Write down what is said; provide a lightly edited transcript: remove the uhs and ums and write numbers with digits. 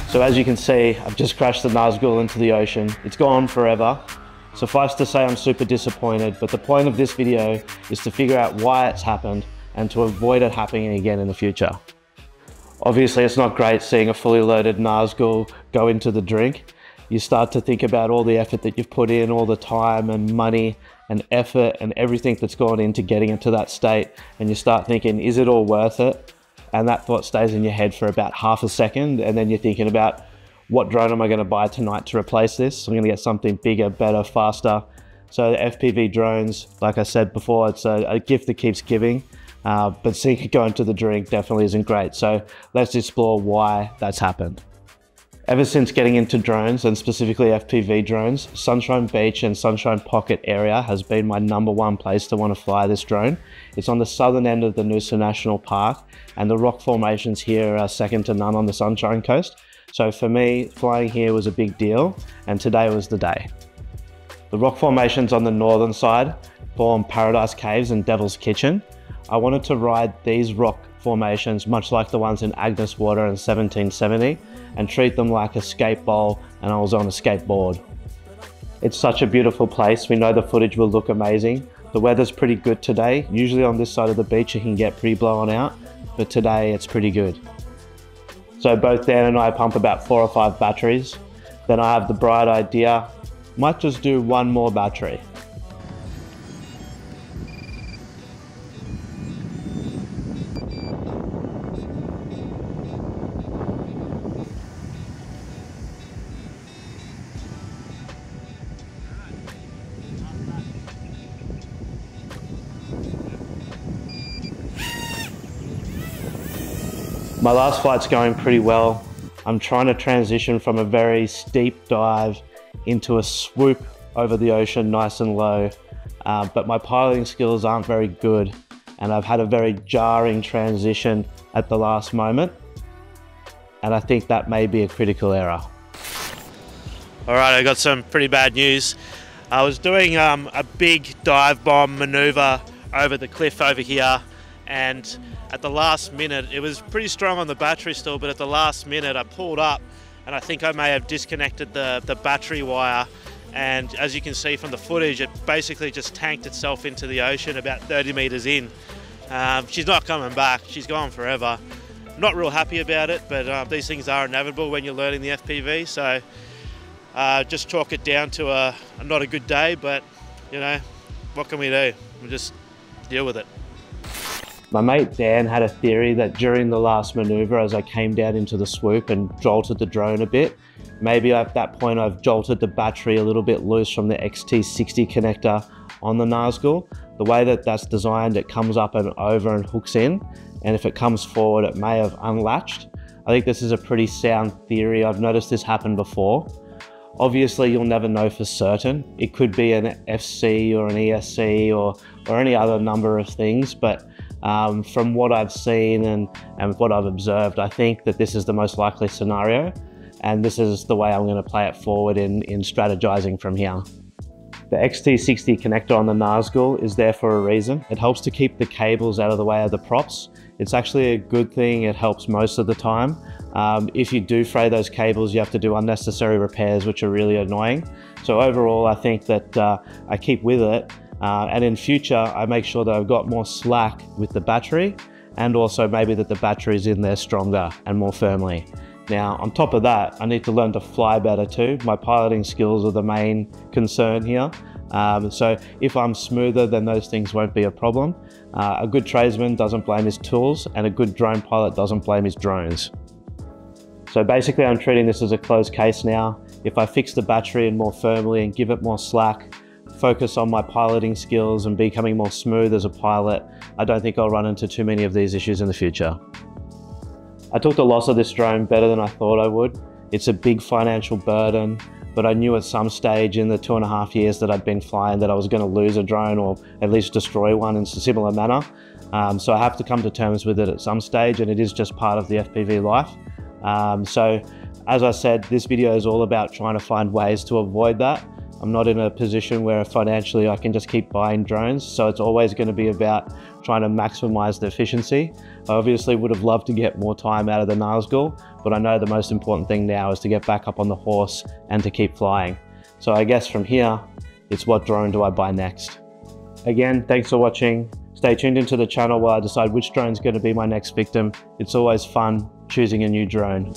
So as you can see, I've just crashed the Nazgul into the ocean. It's gone forever. Suffice to say I'm super disappointed, but the point of this video is to figure out why it's happened and to avoid it happening again in the future. Obviously it's not great seeing a fully loaded Nazgul go into the drink. You start to think about all the effort that you've put in, all the time and money and effort and everything that's gone into getting it to that state, and you start thinking, is it all worth it? And that thought stays in your head for about half a second, and then you're thinking about, what drone am I going to buy tonight to replace this? I'm going to get something bigger, better, faster. So the FPV drones, like I said before, it's a gift that keeps giving, but seeing it go into the drink definitely isn't great. So let's explore why that's happened. Ever since getting into drones, and specifically FPV drones, Sunshine Beach and Sunshine Pocket area has been my #1 place to want to fly this drone. It's on the southern end of the Noosa National Park, and the rock formations here are second to none on the Sunshine Coast. So for me, flying here was a big deal, and today was the day. The rock formations on the northern side form Paradise Caves and Devil's Kitchen. I wanted to ride these rock formations much like the ones in Agnes Water in 1770 and treat them like a skate bowl, and I was on a skateboard. It's such a beautiful place. We know the footage will look amazing. The weather's pretty good today. Usually on this side of the beach it can get pretty blown out, but today it's pretty good. So both Dan and I pump about 4 or 5 batteries. Then I have the bright idea, might just do one more battery. My last flight's going pretty well. I'm trying to transition from a very steep dive into a swoop over the ocean nice and low, but my piloting skills aren't very good, and I've had a very jarring transition at the last moment, and I think that may be a critical error. All right, I got some pretty bad news. I was doing a big dive bomb maneuver over the cliff over here, and at the last minute, it was pretty strong on the battery still, but at the last minute I pulled up and I think I may have disconnected the battery wire, and as you can see from the footage, it basically just tanked itself into the ocean about 30 meters in. She's not coming back, she's gone forever. Not real happy about it, but these things are inevitable when you're learning the FPV, so just chalk it down to a not a good day, but you know, what can we do? We'll just deal with it. My mate Dan had a theory that during the last maneuver, as I came down into the swoop and jolted the drone a bit, maybe at that point I've jolted the battery a little bit loose from the XT60 connector on the Nazgul. The way that that's designed, it comes up and over and hooks in, and if it comes forward, it may have unlatched. I think this is a pretty sound theory. I've noticed this happen before. Obviously, you'll never know for certain. It could be an FC or an ESC or any other number of things, but from what I've seen and what I've observed, I think that this is the most likely scenario, and this is the way I'm going to play it forward in strategizing from here. The XT60 connector on the Nazgul is there for a reason. It helps to keep the cables out of the way of the props. It's actually a good thing. It helps most of the time. If you do fray those cables, you have to do unnecessary repairs, which are really annoying. So overall, I think that I keep with it. And in future, I make sure that I've got more slack with the battery, and also maybe that the battery's in there stronger and more firmly. Now, on top of that, I need to learn to fly better too. My piloting skills are the main concern here. So if I'm smoother, then those things won't be a problem. A good tradesman doesn't blame his tools, and a good drone pilot doesn't blame his drones. So basically, I'm treating this as a closed case now. If I fix the battery in more firmly and give it more slack, focus on my piloting skills and becoming more smooth as a pilot, I don't think I'll run into too many of these issues in the future. I took the loss of this drone better than I thought I would. It's a big financial burden, but I knew at some stage in the 2.5 years that I'd been flying that I was going to lose a drone, or at least destroy one in a similar manner. So I have to come to terms with it at some stage, and it is just part of the FPV life. So as I said, this video is all about trying to find ways to avoid that. I'm not in a position where financially I can just keep buying drones, so it's always going to be about trying to maximize the efficiency. I obviously would have loved to get more time out of the Nazgul, but I know the most important thing now is to get back up on the horse and to keep flying. So I guess from here, it's what drone do I buy next? Again, thanks for watching. Stay tuned into the channel while I decide which drone is going to be my next victim. It's always fun choosing a new drone.